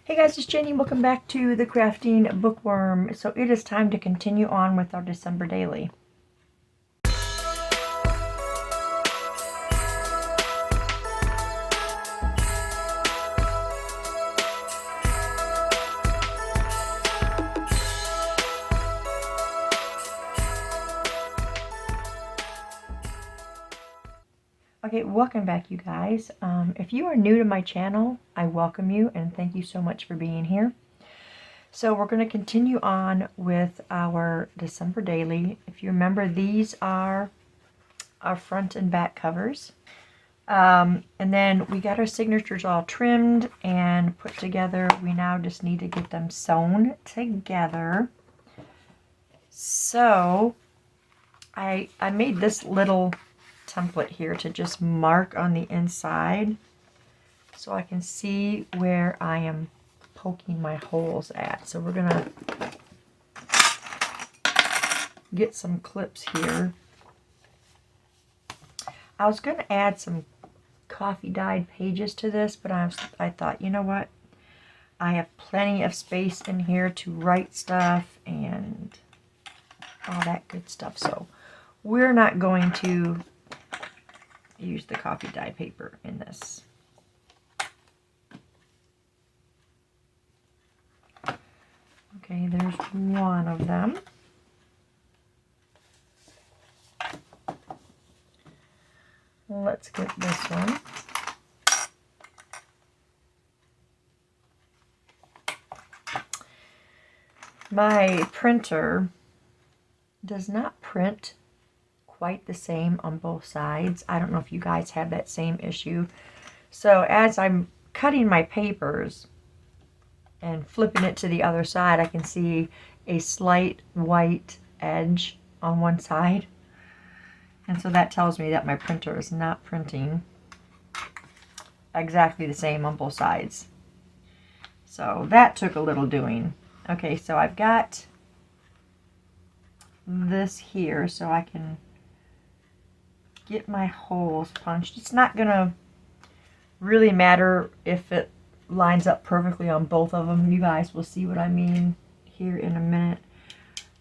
Hey guys, it's Jenny. Welcome back to the Crafting Bookworm. So it is time to continue on with our December daily. Okay, welcome back you guys. If you are new to my channel, I welcome you and thank you so much for being here. So we're going to continue on with our December daily. If you remember, these are our front and back covers. And then we got our signatures all trimmed and put together. We now just need to get them sewn together. So I made this little template here to just mark on the inside so I can see where I am poking my holes at. So we're gonna get some clips here. I was gonna add some coffee dyed pages to this, but I thought, you know what, I have plenty of space in here to write stuff and all that good stuff, so we're not going to use the coffee dye paper in this. Okay, there's one of them. Let's get this one. My printer does not print quite the same on both sides. I don't know if you guys have that same issue. So as I'm cutting my papers and flipping it to the other side, I can see a slight white edge on one side. And so that tells me that my printer is not printing exactly the same on both sides. So that took a little doing. Okay, so I've got this here so I can get my holes punched. It's not gonna really matter if it lines up perfectly on both of them. You guys will see what I mean here in a minute.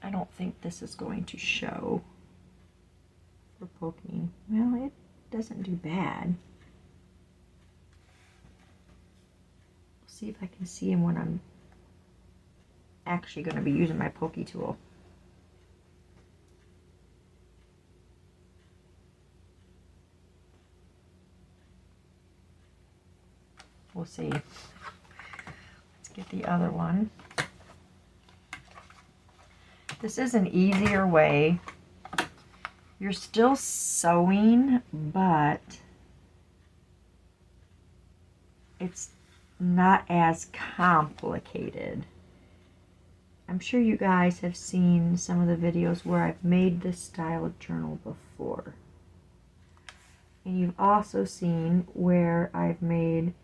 I don't think this is going to show for poking. Well, it doesn't do bad. We'll see if I can see him when I'm actually going to be using my pokey tool. We'll see. Let's get the other one. This is an easier way. You're still sewing, but it's not as complicated. I'm sure you guys have seen some of the videos where I've made this style of journal before. And you've also seen where I've made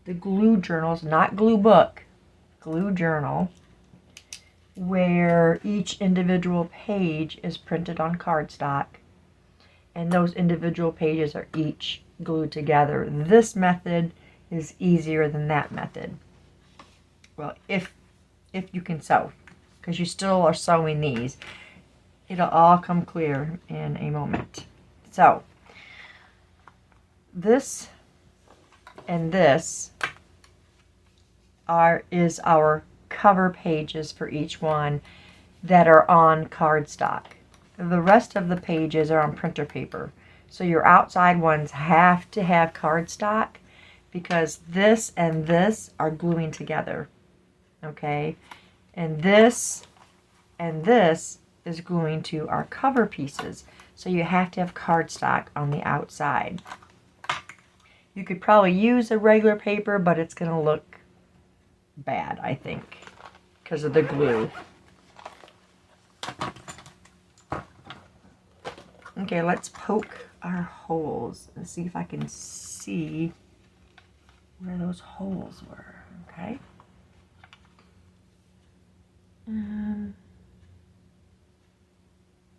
the glue journals, not glue book, glue journal, where each individual page is printed on cardstock and those individual pages are each glued together. This method is easier than that method. Well, if you can sew, because you still are sewing these. It'll all come clear in a moment. So this and this is our cover pages for each one that are on cardstock. The rest of the pages are on printer paper. So your outside ones have to have cardstock because this and this are gluing together. Okay? And this is gluing to our cover pieces. So you have to have cardstock on the outside. You could probably use a regular paper, but it's going to look bad, I think, because of the glue. Okay, let's poke our holes and see if I can see where those holes were. Okay.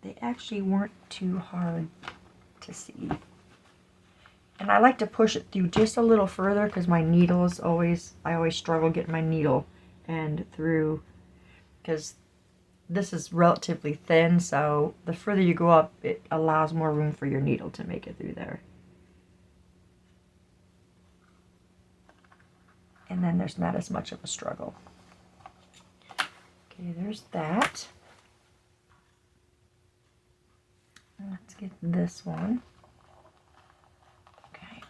They actually weren't too hard to see. And I like to push it through just a little further because my needle is I always struggle getting my needle end through, because this is relatively thin, so the further you go up, it allows more room for your needle to make it through there. And then there's not as much of a struggle. Okay, there's that. Let's get this one. Okay.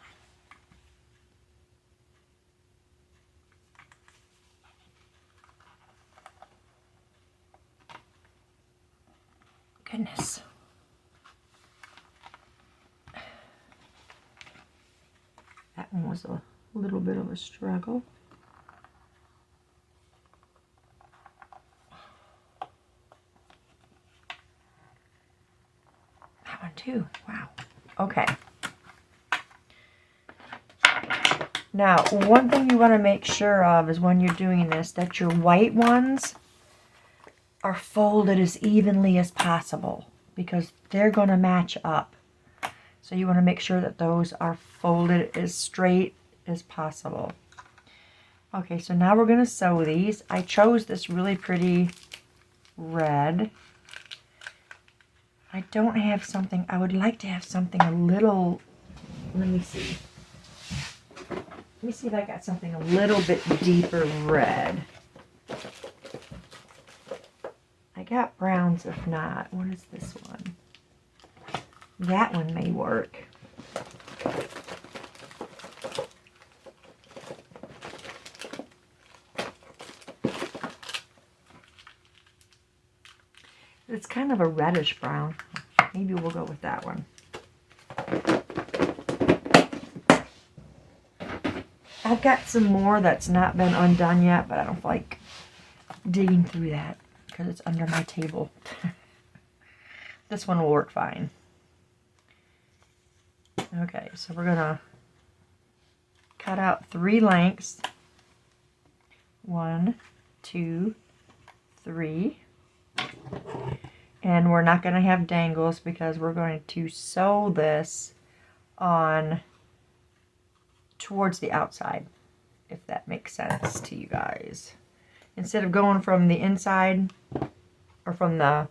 Goodness. That one was a little bit of a struggle. That one too. Wow. Okay. Now, one thing you want to make sure of is when you're doing this, that your white ones are folded as evenly as possible, because they're going to match up. So you want to make sure that those are folded as straight as possible. Okay, so now we're going to sew these. I chose this really pretty red. I don't have something, I would like to have something a little, let me see. Let me see if I got something a little bit deeper red. I got browns if not. What is this one? That one may work. It's kind of a reddish brown. Maybe we'll go with that one. I've got some more that's not been undone yet, but I don't feel like digging through that because it's under my table. This one will work fine. Okay, so we're gonna cut out 3 lengths. 1, 2, 3. And we're not going to have dangles because we're going to sew this on towards the outside, if that makes sense to you guys. Instead of going from the inside, or from the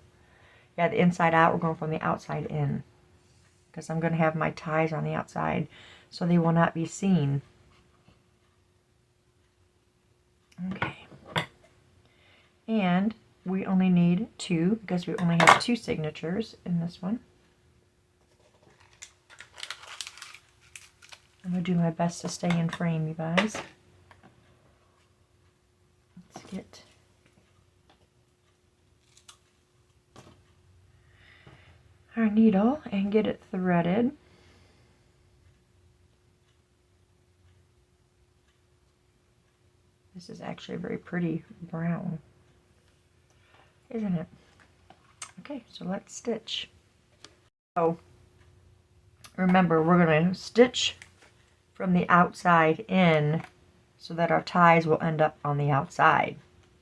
inside out, we're going from the outside in. Because I'm going to have my ties on the outside, so they will not be seen. Okay. And we only need 2, because we only have 2 signatures in this one. I'm going to do my best to stay in frame, you guys. Let's get our needle and get it threaded. This is actually a very pretty brown, isn't it? Okay, so let's stitch. So remember, we're going to stitch from the outside in so that our ties will end up on the outside.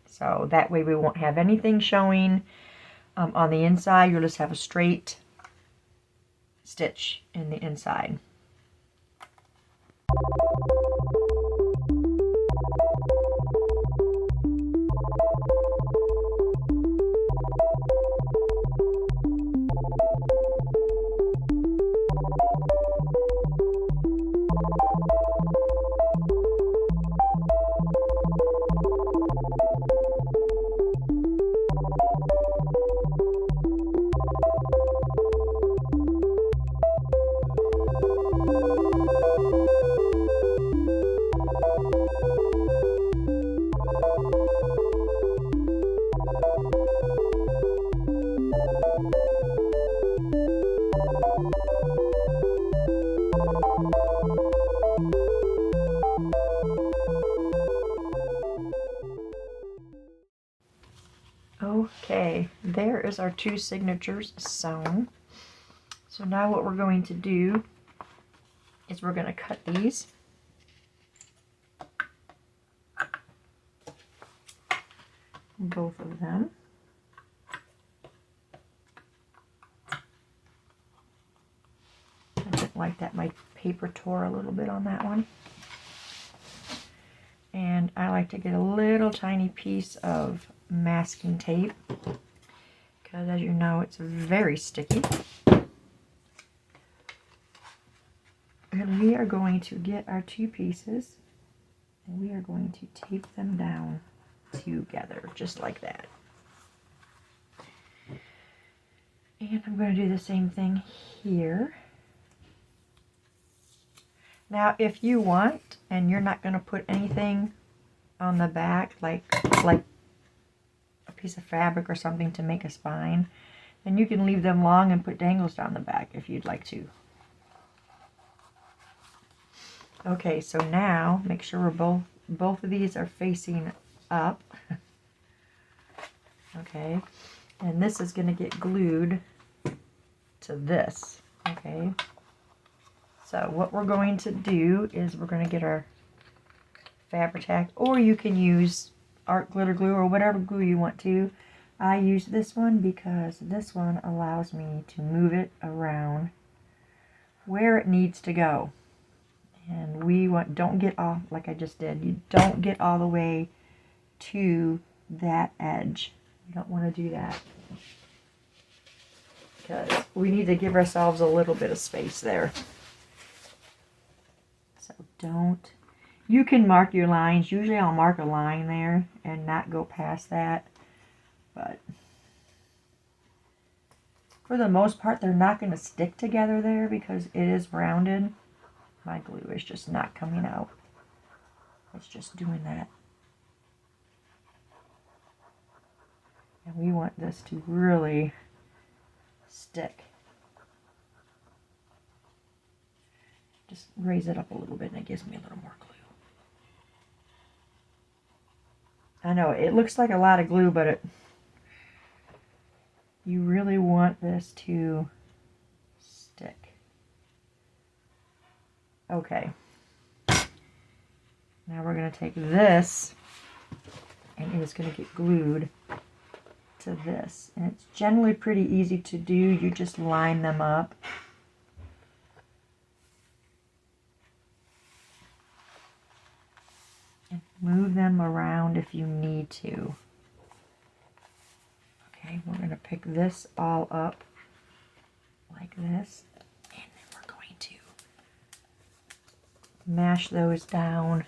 So that way we won't have anything showing on the inside. You'll just have a straight stitch in the inside. Okay, there is our 2 signatures sewn. So now what we're going to do is we're going to cut these. Both of them. like that my paper tore a little bit on that one. And I like to get a little tiny piece of masking tape because, as you know, it's very sticky. And we are going to get our two pieces and we are going to tape them down together just like that. And I'm going to do the same thing here. Now, if you want, and you're not going to put anything on the back, like a piece of fabric or something to make a spine, then you can leave them long and put dangles down the back if you'd like to. Okay, so now make sure we're both of these are facing up. Okay, and this is going to get glued to this. Okay. So what we're going to do is we're going to get our Fabri-Tac, or you can use art glitter glue or whatever glue you want to. I use this one because this one allows me to move it around where it needs to go. And don't get off, like I just did, you don't get all the way to that edge. You don't want to do that because we need to give ourselves a little bit of space there. You can mark your lines. Usually I'll mark a line there and not go past that. But for the most part, they're not going to stick together there because it is rounded. My glue is just not coming out. It's just doing that. And we want this to really stick. Just raise it up a little bit and it gives me a little more glue. I know it looks like a lot of glue, but you really want this to stick. Okay. Now we're going to take this and it is going to get glued to this. And it's generally pretty easy to do. You just line them up. Move them around if you need to. Okay, we're going to pick this all up like this. And then we're going to mash those down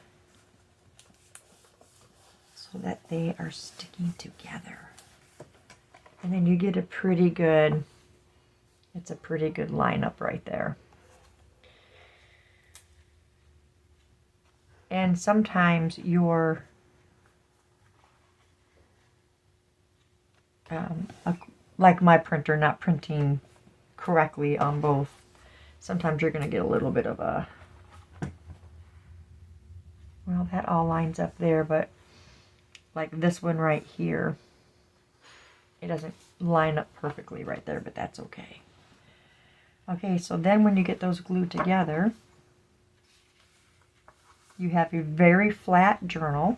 so that they are sticking together. And then you get it's a pretty good lineup right there. And sometimes your like my printer not printing correctly on both, sometimes you're going to get a little bit of a, well, that all lines up there, but like this one right here, it doesn't line up perfectly right there, but that's okay. Okay, so then when you get those glued together, you have a very flat journal.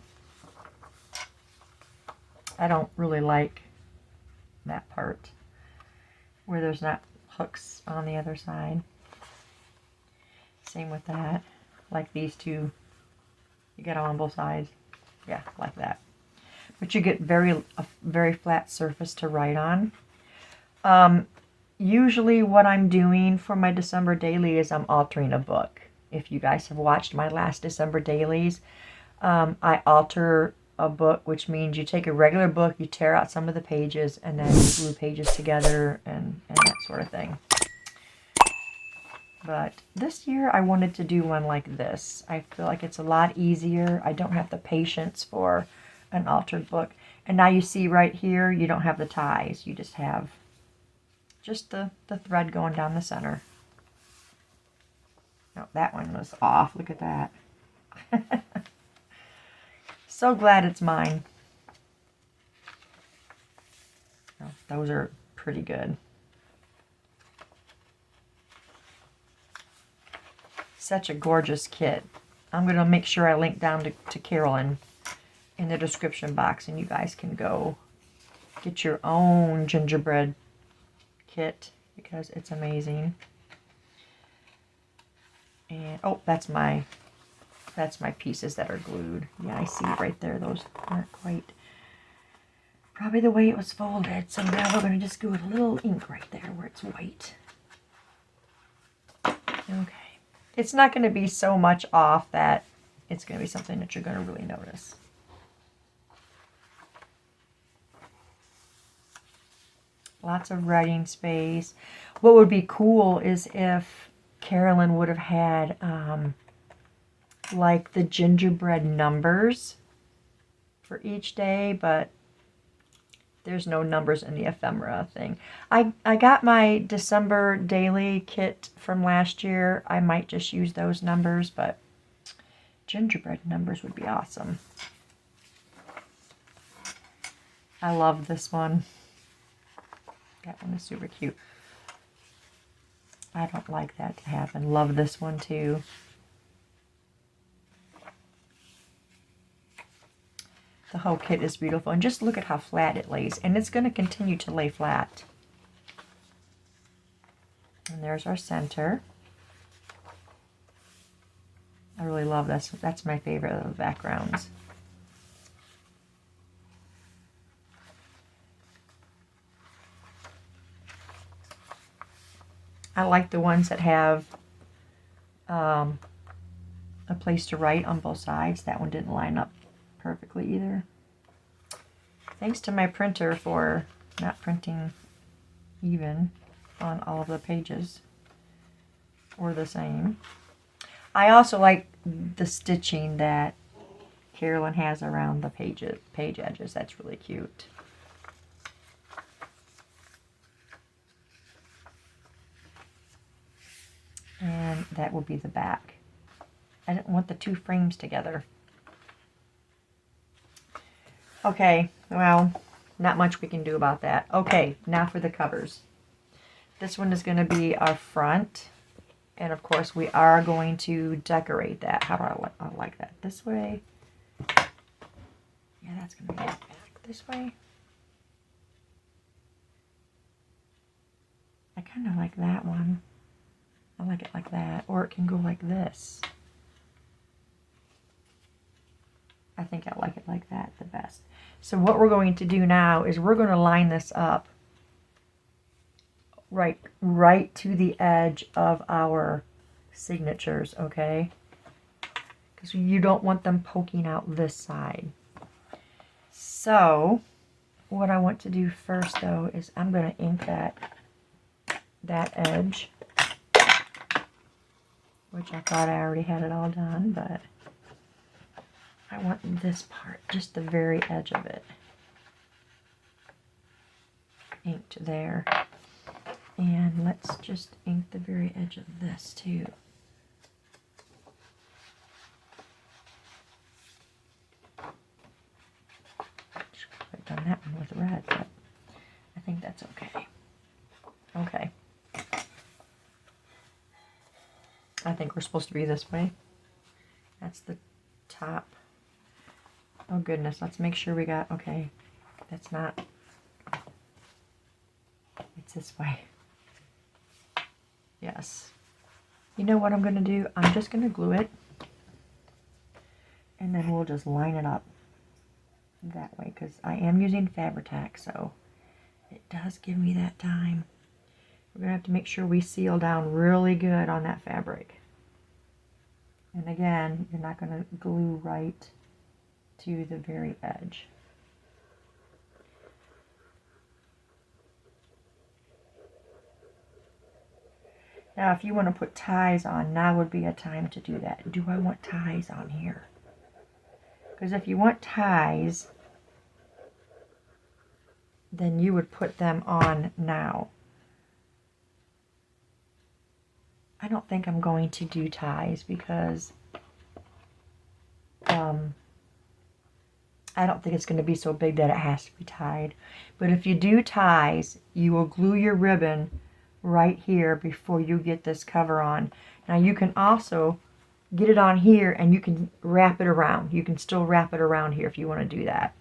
I don't really like that part where there's not hooks on the other side. Same with that. Like these two, you get on both sides. Yeah, like that. But you get a very flat surface to write on. Usually what I'm doing for my December daily is I'm altering a book. If you guys have watched my last December dailies, I alter a book, which means you take a regular book, you tear out some of the pages, and then you glue pages together and that sort of thing. But this year I wanted to do one like this. I feel like it's a lot easier. I don't have the patience for an altered book. And now you see right here, you don't have the ties. You just have the thread going down the center. Oh, that one was off. Look at that. So glad it's mine. Oh, those are pretty good. Such a gorgeous kit. I'm going to make sure I link down to Carolyn in the description box, and you guys can go get your own gingerbread kit because it's amazing. And oh, that's my pieces that are glued. Yeah, I see right there. Those aren't quite probably the way it was folded. So now we're going to just glue a little ink right there where it's white. Okay. It's not going to be so much off that it's going to be something that you're going to really notice. Lots of writing space. What would be cool is if Carolyn would have had like the gingerbread numbers for each day, but there's no numbers in the ephemera thing. I got my December daily kit from last year. I might just use those numbers, but gingerbread numbers would be awesome. I love this one. That one is super cute. I don't like that to happen. Love this one too. The whole kit is beautiful. And just look at how flat it lays. And it's going to continue to lay flat. And there's our center. I really love this. That's my favorite of the backgrounds. I like the ones that have a place to write on both sides. That one didn't line up perfectly either. Thanks to my printer for not printing even on all of the pages or the same. I also like the stitching that Carolyn has around the page edges. That's really cute. And that will be the back. I didn't want the two frames together. Okay, well, not much we can do about that. Okay, now for the covers. This one is going to be our front. And of course, we are going to decorate that. How do I like that? This way. Yeah, that's going to be back this way. I kind of like that one. I like it like that. Or it can go like this. I think I like it like that the best. So what we're going to do now is we're going to line this up right to the edge of our signatures, okay? Because you don't want them poking out this side. So what I want to do first though is I'm going to ink that edge, which I thought I already had it all done, but I want this part, just the very edge of it, inked there. And let's just ink the very edge of this too. Should have done that one with red, but I think that's okay. Okay. I think we're supposed to be this way. That's the top. Oh goodness, let's make sure we got, okay, that's not, it's this way. Yes. You know what I'm going to do? I'm just going to glue it. And then we'll just line it up that way. Because I am using Fabri-Tac, so it does give me that time. We're going to have to make sure we seal down really good on that fabric. And again, you're not going to glue right to the very edge. Now, if you want to put ties on, now would be a time to do that. Do I want ties on here? Because if you want ties, then you would put them on now. I don't think I'm going to do ties because I don't think it's going to be so big that it has to be tied. But if you do ties, you will glue your ribbon right here before you get this cover on. Now you can also get it on here and you can wrap it around. You can still wrap it around here if you want to do that.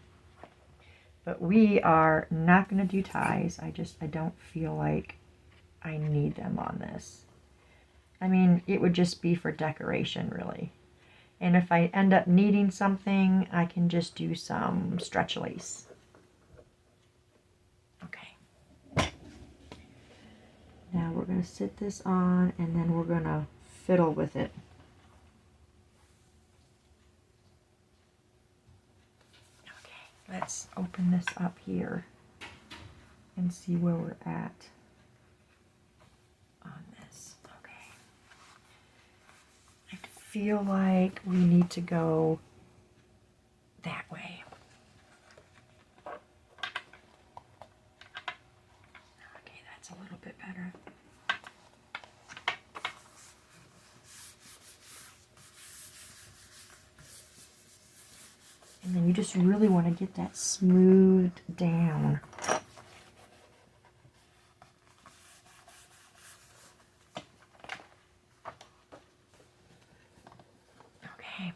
But we are not going to do ties. I don't feel like I need them on this. I mean, it would just be for decoration, really. And if I end up needing something, I can just do some stretch lace. Okay. Now we're going to sit this on, and then we're going to fiddle with it. Okay, let's open this up here and see where we're at on this. Okay. I feel like we need to go that way. Okay, that's a little bit better. And then you just really want to get that smoothed down. Okay.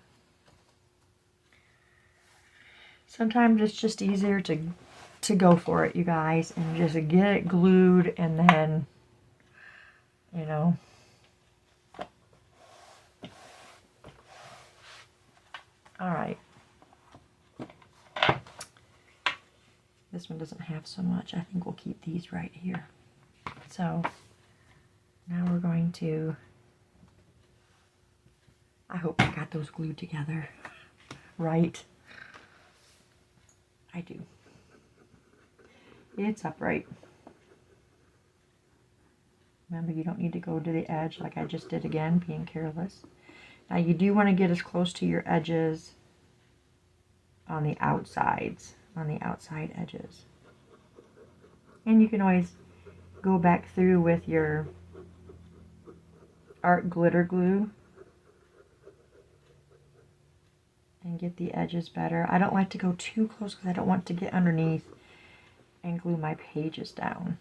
Sometimes it's just easier to go for it, you guys, and just get it glued, and then, you know. All right. This one doesn't have so much. I think we'll keep these right here. So now we're going to, I hope I got those glued together, right? I do. It's upright. Remember, you don't need to go to the edge like I just did again, being careless. Now you do want to get as close to your edges on the outsides, on the outside edges. And you can always go back through with your art glitter glue and get the edges better. I don't like to go too close because I don't want to get underneath and glue my pages down.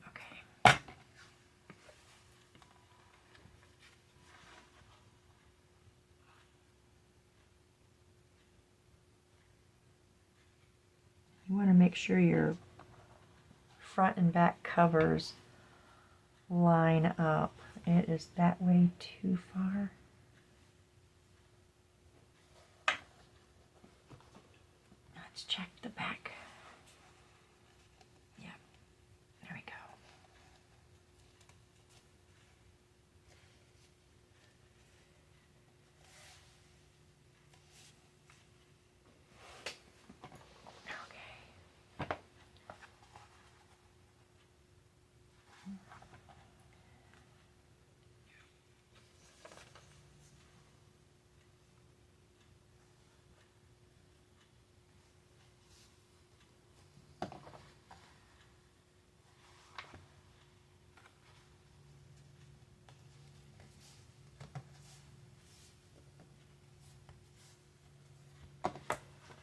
Okay. You want to make sure your front and back covers line up. It is that way too far. Let's check the back. Yeah, there we go.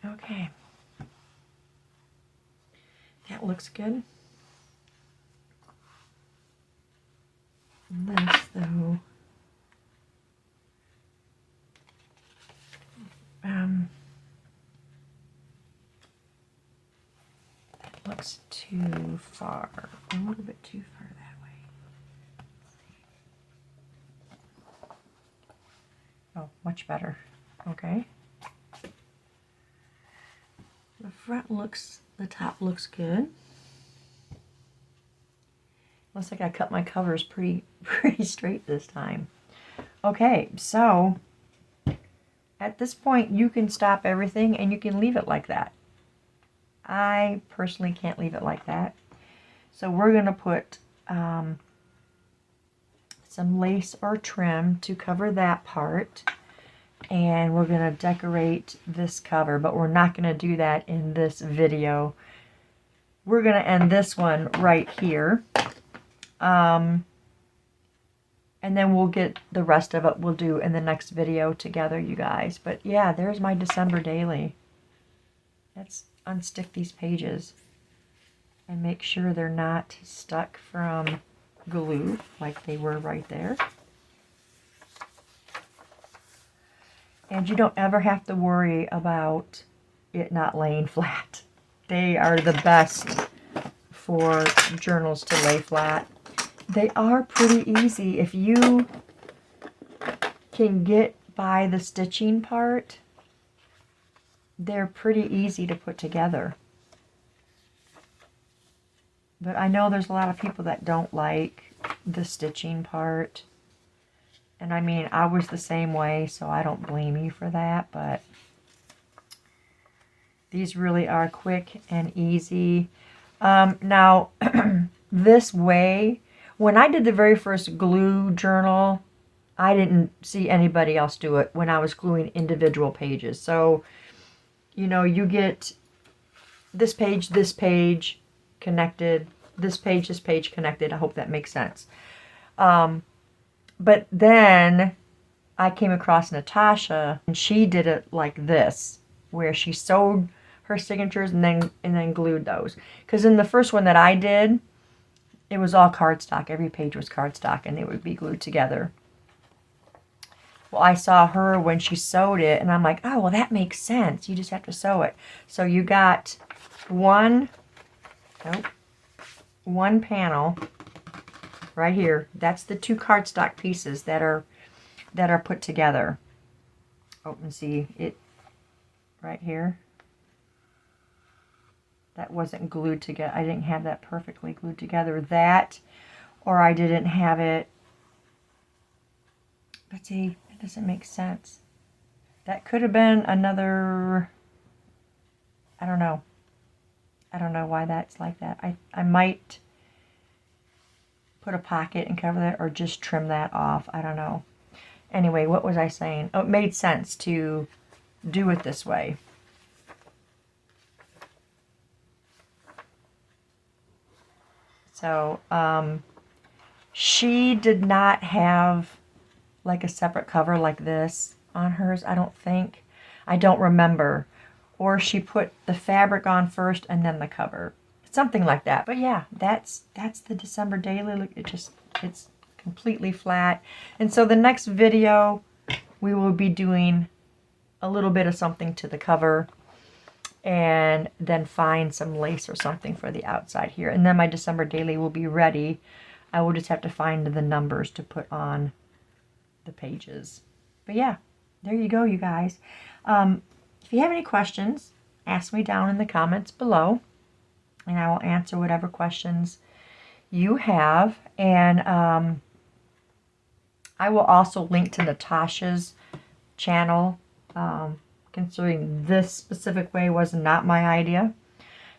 Okay, that looks good. This, though, that looks too far, a little bit too far that way. Oh, much better. Okay. The front looks, the top looks good. Looks like I cut my covers pretty straight this time. Okay, so at this point you can stop everything and you can leave it like that. I personally can't leave it like that. So we're going to put some lace or trim to cover that part. And we're going to decorate this cover, but we're not going to do that in this video. We're going to end this one right here. And then we'll get the rest of it we'll do in the next video together, you guys. But yeah, there's my December daily. Let's unstick these pages and make sure they're not stuck from glue like they were right there. And you don't ever have to worry about it not laying flat. They are the best for journals to lay flat. They are pretty easy. If you can get by the stitching part, they're pretty easy to put together. But I know there's a lot of people that don't like the stitching part. And I mean, I was the same way, so I don't blame you for that. But these really are quick and easy. Now, this way, when I did the very first glue journal, I didn't see anybody else do it when I was gluing individual pages. So, you know, you get this page connected, this page connected. I hope that makes sense. But then I came across Natasha, and she did it like this, where she sewed her signatures and then glued those. Because in the first one that I did, it was all cardstock. Every page was cardstock, and they would be glued together. Well, I saw her when she sewed it, and I'm like, oh, well, that makes sense. You just have to sew it. So you got one panel right here. That's the 2 cardstock pieces that are put together. Oh, and see it right here. That wasn't glued together. I didn't have that perfectly glued together. That, or I didn't have it. But see, it doesn't make sense. That could have been another, I don't know. I don't know why that's like that. I might put a pocket and cover that, or just trim that off. I don't know. Anyway, what was I saying? Oh, it made sense to do it this way. So, she did not have like a separate cover like this on hers, I don't think. I don't remember. Or she put the fabric on first and then the cover. Something like that. But yeah, that's the December daily. Look, it's completely flat. And so the next video, we will be doing a little bit of something to the cover, and then find some lace or something for the outside here. And then my December daily will be ready. I will just have to find the numbers to put on the pages. But yeah, there you go, you guys. If you have any questions, ask me down in the comments below, and I will answer whatever questions you have. And I will also link to Natasha's channel, considering this specific way was not my idea.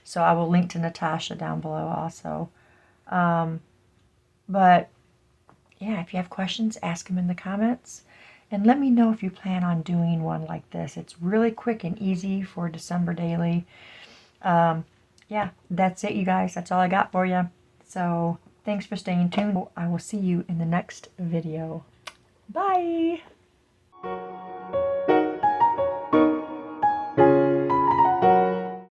So I will link to Natasha down below also. But yeah, if you have questions, ask them in the comments. And let me know if you plan on doing one like this. It's really quick and easy for December daily. Yeah, that's it, you guys. That's all I got for you. So thanks for staying tuned. I will see you in the next video. Bye!